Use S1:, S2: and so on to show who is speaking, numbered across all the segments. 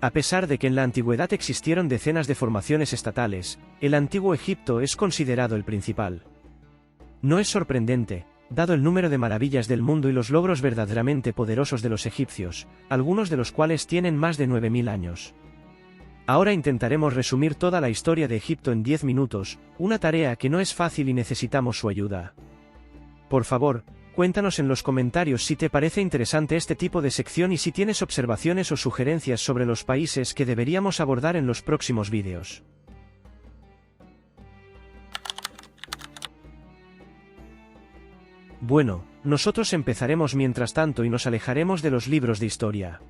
S1: A pesar de que en la antigüedad existieron decenas de formaciones estatales, el Antiguo Egipto es considerado el principal. No es sorprendente, dado el número de maravillas del mundo y los logros verdaderamente poderosos de los egipcios, algunos de los cuales tienen más de 9000 años. Ahora intentaremos resumir toda la historia de Egipto en 10 minutos, una tarea que no es fácil y necesitamos su ayuda. Por favor, cuéntanos en los comentarios si te parece interesante este tipo de sección y si tienes observaciones o sugerencias sobre los países que deberíamos abordar en los próximos vídeos. Bueno, nosotros empezaremos mientras tanto y nos alejaremos de los libros de historia.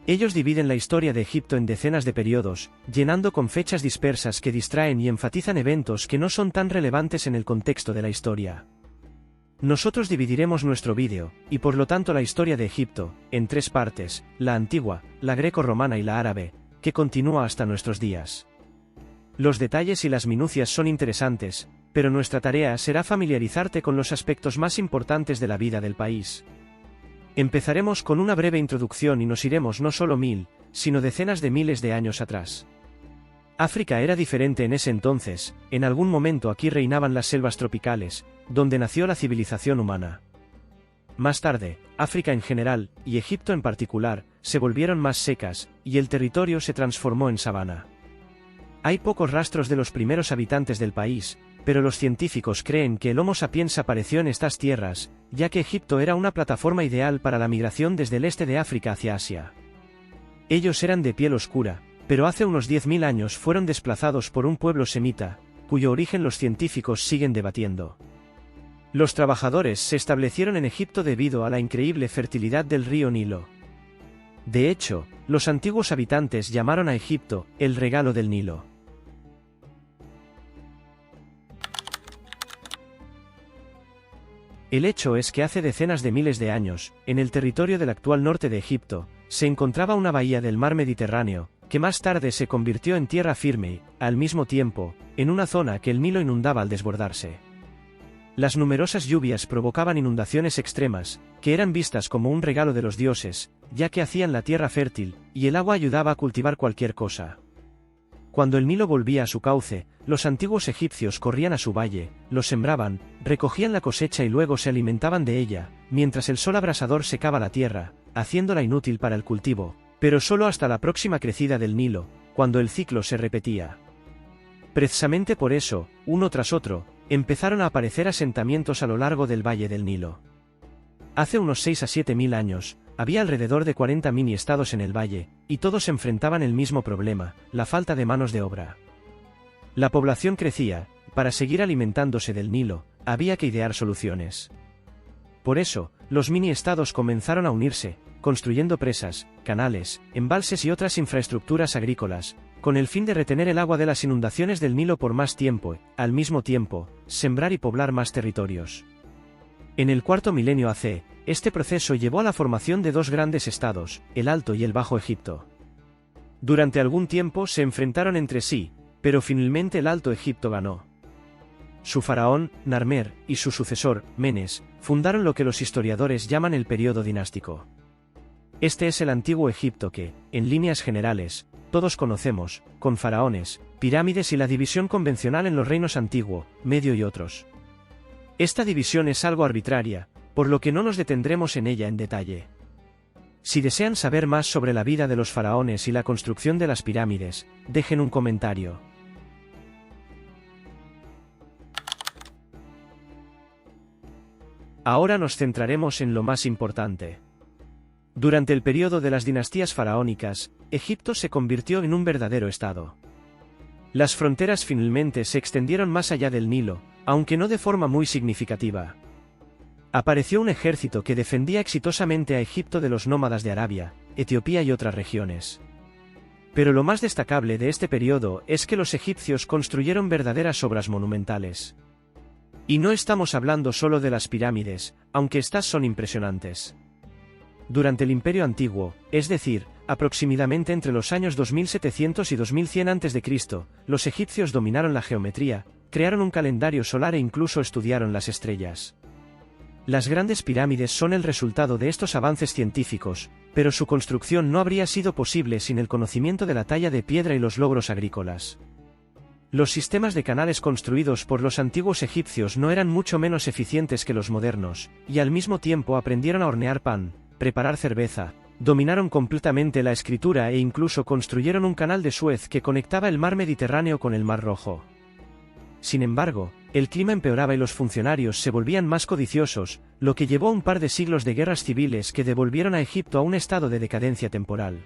S1: Ellos dividen la historia de Egipto en decenas de periodos, llenando con fechas dispersas que distraen y enfatizan eventos que no son tan relevantes en el contexto de la historia. Nosotros dividiremos nuestro vídeo, y por lo tanto la historia de Egipto, en 3 partes, la antigua, la greco-romana y la árabe, que continúa hasta nuestros días. Los detalles y las minucias son interesantes, pero nuestra tarea será familiarizarte con los aspectos más importantes de la vida del país. Empezaremos con una breve introducción y nos iremos no solo 1000, sino decenas de miles de años atrás. África era diferente en ese entonces, en algún momento aquí reinaban las selvas tropicales, donde nació la civilización humana. Más tarde, África en general, y Egipto en particular, se volvieron más secas, y el territorio se transformó en sabana. Hay pocos rastros de los primeros habitantes del país, pero los científicos creen que el Homo sapiens apareció en estas tierras, ya que Egipto era una plataforma ideal para la migración desde el este de África hacia Asia. Ellos eran de piel oscura, pero hace unos 10.000 años fueron desplazados por un pueblo semita, cuyo origen los científicos siguen debatiendo. Los trabajadores se establecieron en Egipto debido a la increíble fertilidad del río Nilo. De hecho, los antiguos habitantes llamaron a Egipto el regalo del Nilo. El hecho es que hace decenas de miles de años, en el territorio del actual norte de Egipto, se encontraba una bahía del mar Mediterráneo, que más tarde se convirtió en tierra firme y, al mismo tiempo, en una zona que el Nilo inundaba al desbordarse. Las numerosas lluvias provocaban inundaciones extremas, que eran vistas como un regalo de los dioses, ya que hacían la tierra fértil, y el agua ayudaba a cultivar cualquier cosa. Cuando el Nilo volvía a su cauce, los antiguos egipcios corrían a su valle, lo sembraban, recogían la cosecha y luego se alimentaban de ella, mientras el sol abrasador secaba la tierra, haciéndola inútil para el cultivo, pero solo hasta la próxima crecida del Nilo, cuando el ciclo se repetía. Precisamente por eso, uno tras otro, empezaron a aparecer asentamientos a lo largo del valle del Nilo. Hace unos 6 a 7 mil años, había alrededor de 40 mini-estados en el valle, y todos enfrentaban el mismo problema, la falta de manos de obra. La población crecía, y para seguir alimentándose del Nilo, había que idear soluciones. Por eso, los mini-estados comenzaron a unirse, construyendo presas, canales, embalses y otras infraestructuras agrícolas, con el fin de retener el agua de las inundaciones del Nilo por más tiempo, al mismo tiempo, sembrar y poblar más territorios. En el cuarto milenio AC, este proceso llevó a la formación de 2 grandes estados, el Alto y el Bajo Egipto. Durante algún tiempo se enfrentaron entre sí, pero finalmente el Alto Egipto ganó. Su faraón, Narmer, y su sucesor, Menes, fundaron lo que los historiadores llaman el período dinástico. Este es el antiguo Egipto que, en líneas generales, todos conocemos, con faraones, pirámides y la división convencional en los reinos antiguo, medio y otros. Esta división es algo arbitraria, por lo que no nos detendremos en ella en detalle. Si desean saber más sobre la vida de los faraones y la construcción de las pirámides, dejen un comentario. Ahora nos centraremos en lo más importante. Durante el periodo de las dinastías faraónicas, Egipto se convirtió en un verdadero estado. Las fronteras finalmente se extendieron más allá del Nilo, aunque no de forma muy significativa. Apareció un ejército que defendía exitosamente a Egipto de los nómadas de Arabia, Etiopía y otras regiones. Pero lo más destacable de este periodo es que los egipcios construyeron verdaderas obras monumentales. Y no estamos hablando solo de las pirámides, aunque estas son impresionantes. Durante el Imperio Antiguo, es decir, aproximadamente entre los años 2700 y 2100 a.C., los egipcios dominaron la geometría, crearon un calendario solar e incluso estudiaron las estrellas. Las grandes pirámides son el resultado de estos avances científicos, pero su construcción no habría sido posible sin el conocimiento de la talla de piedra y los logros agrícolas. Los sistemas de canales construidos por los antiguos egipcios no eran mucho menos eficientes que los modernos, y al mismo tiempo aprendieron a hornear pan, preparar cerveza, dominaron completamente la escritura e incluso construyeron un canal de Suez que conectaba el mar Mediterráneo con el Mar Rojo. Sin embargo, el clima empeoraba y los funcionarios se volvían más codiciosos, lo que llevó a un par de siglos de guerras civiles que devolvieron a Egipto a un estado de decadencia temporal.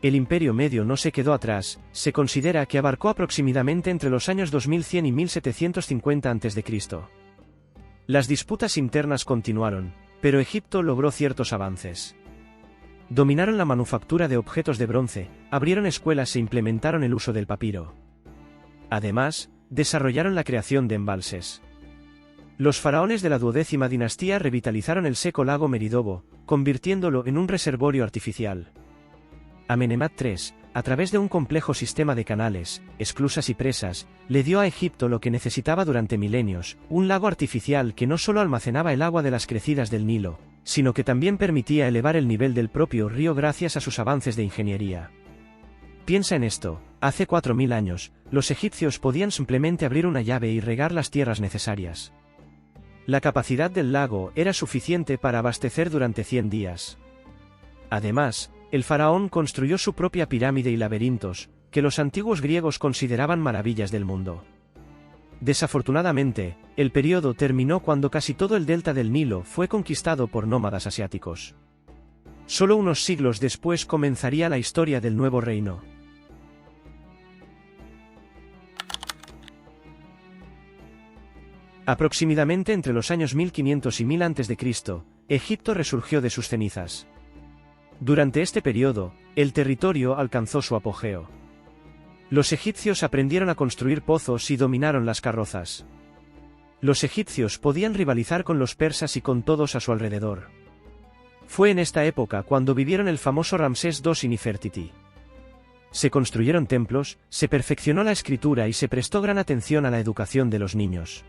S1: El Imperio Medio no se quedó atrás, se considera que abarcó aproximadamente entre los años 2100 y 1750 a.C. Las disputas internas continuaron, pero Egipto logró ciertos avances. Dominaron la manufactura de objetos de bronce, abrieron escuelas e implementaron el uso del papiro. Además, desarrollaron la creación de embalses. Los faraones de la 12ª dinastía revitalizaron el seco lago Meridobo, convirtiéndolo en un reservorio artificial. Amenemhat III, a través de un complejo sistema de canales, esclusas y presas, le dio a Egipto lo que necesitaba durante milenios, un lago artificial que no solo almacenaba el agua de las crecidas del Nilo, sino que también permitía elevar el nivel del propio río gracias a sus avances de ingeniería. Piensa en esto, hace 4000 años, los egipcios podían simplemente abrir una llave y regar las tierras necesarias. La capacidad del lago era suficiente para abastecer durante 100 días. Además, el faraón construyó su propia pirámide y laberintos, que los antiguos griegos consideraban maravillas del mundo. Desafortunadamente, el período terminó cuando casi todo el delta del Nilo fue conquistado por nómadas asiáticos. Solo unos siglos después comenzaría la historia del nuevo reino. Aproximadamente entre los años 1500 y 1000 a.C., Egipto resurgió de sus cenizas. Durante este periodo, el territorio alcanzó su apogeo. Los egipcios aprendieron a construir pozos y dominaron las carrozas. Los egipcios podían rivalizar con los persas y con todos a su alrededor. Fue en esta época cuando vivieron el famoso Ramsés II y Nefertiti. Se construyeron templos, se perfeccionó la escritura y se prestó gran atención a la educación de los niños.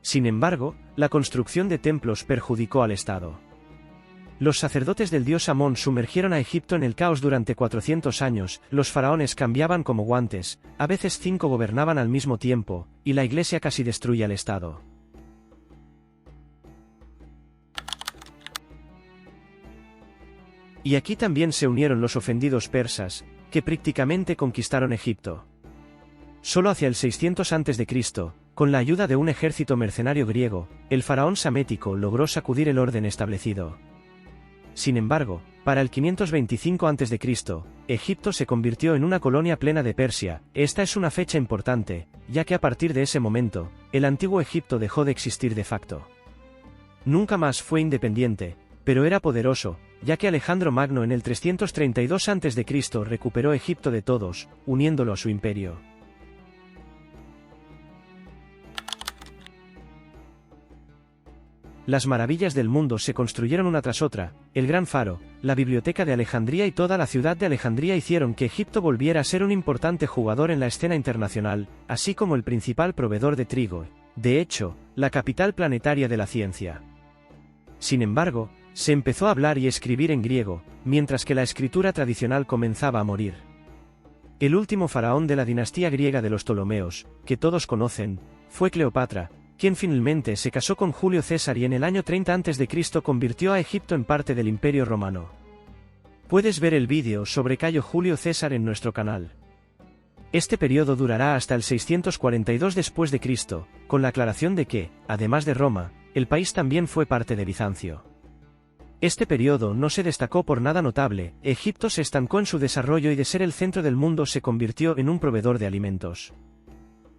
S1: Sin embargo, la construcción de templos perjudicó al Estado. Los sacerdotes del dios Amón sumergieron a Egipto en el caos durante 400 años, los faraones cambiaban como guantes, a veces 5 gobernaban al mismo tiempo, y la iglesia casi destruye al Estado. Y aquí también se unieron los ofendidos persas, que prácticamente conquistaron Egipto. Solo hacia el 600 a.C., con la ayuda de un ejército mercenario griego, el faraón samético logró sacudir el orden establecido. Sin embargo, para el 525 a.C., Egipto se convirtió en una colonia plena de Persia. Esta es una fecha importante, ya que a partir de ese momento, el antiguo Egipto dejó de existir de facto. Nunca más fue independiente, pero era poderoso, ya que Alejandro Magno en el 332 a.C. recuperó Egipto de todos, uniéndolo a su imperio. Las maravillas del mundo se construyeron una tras otra, el Gran Faro, la Biblioteca de Alejandría y toda la ciudad de Alejandría hicieron que Egipto volviera a ser un importante jugador en la escena internacional, así como el principal proveedor de trigo, de hecho, la capital planetaria de la ciencia. Sin embargo, se empezó a hablar y escribir en griego, mientras que la escritura tradicional comenzaba a morir. El último faraón de la dinastía griega de los Ptolomeos, que todos conocen, fue Cleopatra, quien finalmente se casó con Julio César y en el año 30 a.C. convirtió a Egipto en parte del Imperio Romano. Puedes ver el vídeo sobre Cayo Julio César en nuestro canal. Este periodo durará hasta el 642 después de Cristo, con la aclaración de que, además de Roma, el país también fue parte de Bizancio. Este periodo no se destacó por nada notable, Egipto se estancó en su desarrollo y de ser el centro del mundo se convirtió en un proveedor de alimentos.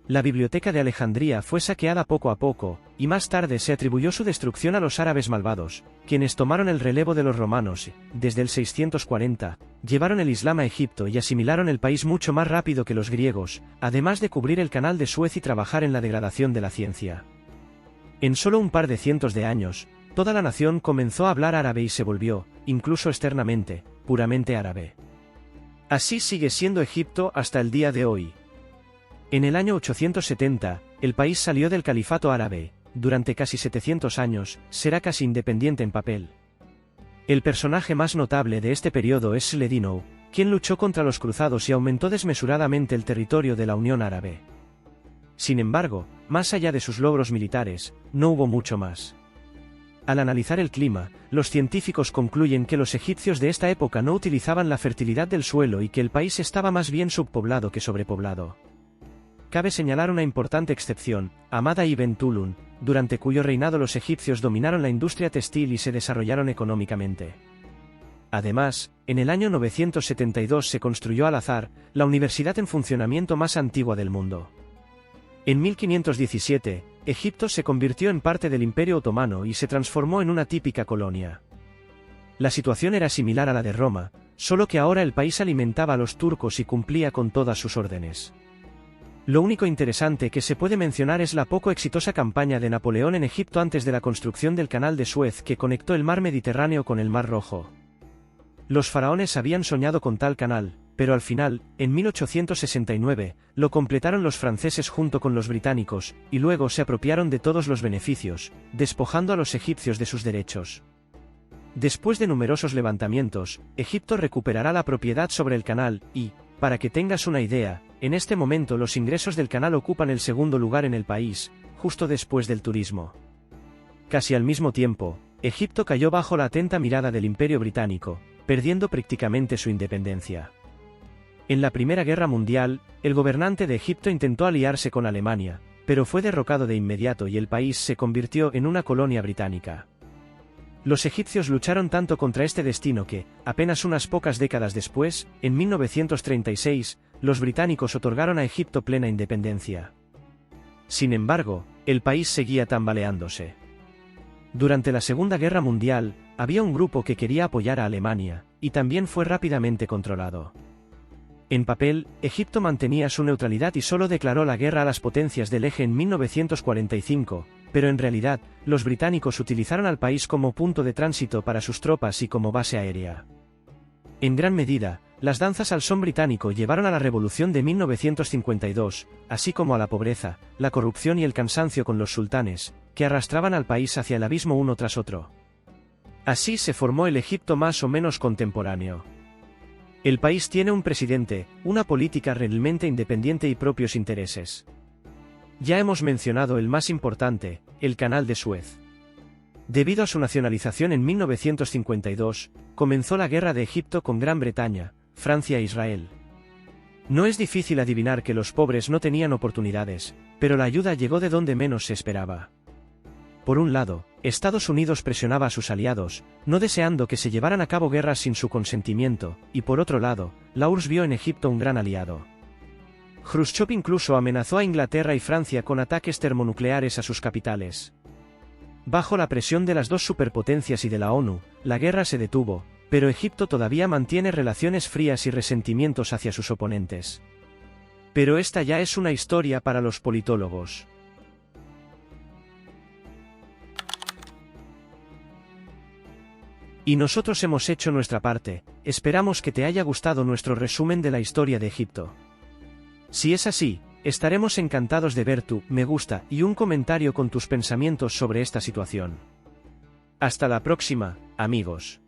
S1: La Biblioteca de Alejandría fue saqueada poco a poco, y más tarde se atribuyó su destrucción a los árabes malvados, quienes tomaron el relevo de los romanos y, desde el 640, llevaron el Islam a Egipto y asimilaron el país mucho más rápido que los griegos, además de cubrir el canal de Suez y trabajar en la degradación de la ciencia. En solo un par de cientos de años, toda la nación comenzó a hablar árabe y se volvió, incluso externamente, puramente árabe. Así sigue siendo Egipto hasta el día de hoy. En el año 870, el país salió del califato árabe, durante casi 700 años, será casi independiente en papel. El personaje más notable de este periodo es Sledinow, quien luchó contra los cruzados y aumentó desmesuradamente el territorio de la Unión Árabe. Sin embargo, más allá de sus logros militares, no hubo mucho más. Al analizar el clima, los científicos concluyen que los egipcios de esta época no utilizaban la fertilidad del suelo y que el país estaba más bien subpoblado que sobrepoblado. Cabe señalar una importante excepción, Amada ibn Tulun, durante cuyo reinado los egipcios dominaron la industria textil y se desarrollaron económicamente. Además, en el año 972 se construyó Al-Azhar, la universidad en funcionamiento más antigua del mundo. En 1517, Egipto se convirtió en parte del Imperio Otomano y se transformó en una típica colonia. La situación era similar a la de Roma, solo que ahora el país alimentaba a los turcos y cumplía con todas sus órdenes. Lo único interesante que se puede mencionar es la poco exitosa campaña de Napoleón en Egipto antes de la construcción del Canal de Suez que conectó el mar Mediterráneo con el Mar Rojo. Los faraones habían soñado con tal canal, pero al final, en 1869, lo completaron los franceses junto con los británicos, y luego se apropiaron de todos los beneficios, despojando a los egipcios de sus derechos. Después de numerosos levantamientos, Egipto recuperará la propiedad sobre el canal y, para que tengas una idea, en este momento los ingresos del canal ocupan el segundo lugar en el país, justo después del turismo. Casi al mismo tiempo, Egipto cayó bajo la atenta mirada del Imperio Británico, perdiendo prácticamente su independencia. En la Primera Guerra Mundial, el gobernante de Egipto intentó aliarse con Alemania, pero fue derrocado de inmediato y el país se convirtió en una colonia británica. Los egipcios lucharon tanto contra este destino que, apenas unas pocas décadas después, en 1936, los británicos otorgaron a Egipto plena independencia. Sin embargo, el país seguía tambaleándose. Durante la Segunda Guerra Mundial, había un grupo que quería apoyar a Alemania, y también fue rápidamente controlado. En papel, Egipto mantenía su neutralidad y solo declaró la guerra a las potencias del eje en 1945, pero en realidad, los británicos utilizaron al país como punto de tránsito para sus tropas y como base aérea. En gran medida, las danzas al son británico llevaron a la revolución de 1952, así como a la pobreza, la corrupción y el cansancio con los sultanes, que arrastraban al país hacia el abismo uno tras otro. Así se formó el Egipto más o menos contemporáneo. El país tiene un presidente, una política realmente independiente y propios intereses. Ya hemos mencionado el más importante, el Canal de Suez. Debido a su nacionalización en 1952, comenzó la guerra de Egipto con Gran Bretaña, Francia e Israel. No es difícil adivinar que los pobres no tenían oportunidades, pero la ayuda llegó de donde menos se esperaba. Por un lado, Estados Unidos presionaba a sus aliados, no deseando que se llevaran a cabo guerras sin su consentimiento, y por otro lado, la URSS vio en Egipto un gran aliado. Khrushchev incluso amenazó a Inglaterra y Francia con ataques termonucleares a sus capitales. Bajo la presión de las dos superpotencias y de la ONU, la guerra se detuvo, pero Egipto todavía mantiene relaciones frías y resentimientos hacia sus oponentes. Pero esta ya es una historia para los politólogos. Y nosotros hemos hecho nuestra parte, esperamos que te haya gustado nuestro resumen de la historia de Egipto. Si es así, estaremos encantados de ver tu me gusta y un comentario con tus pensamientos sobre esta situación. Hasta la próxima, amigos.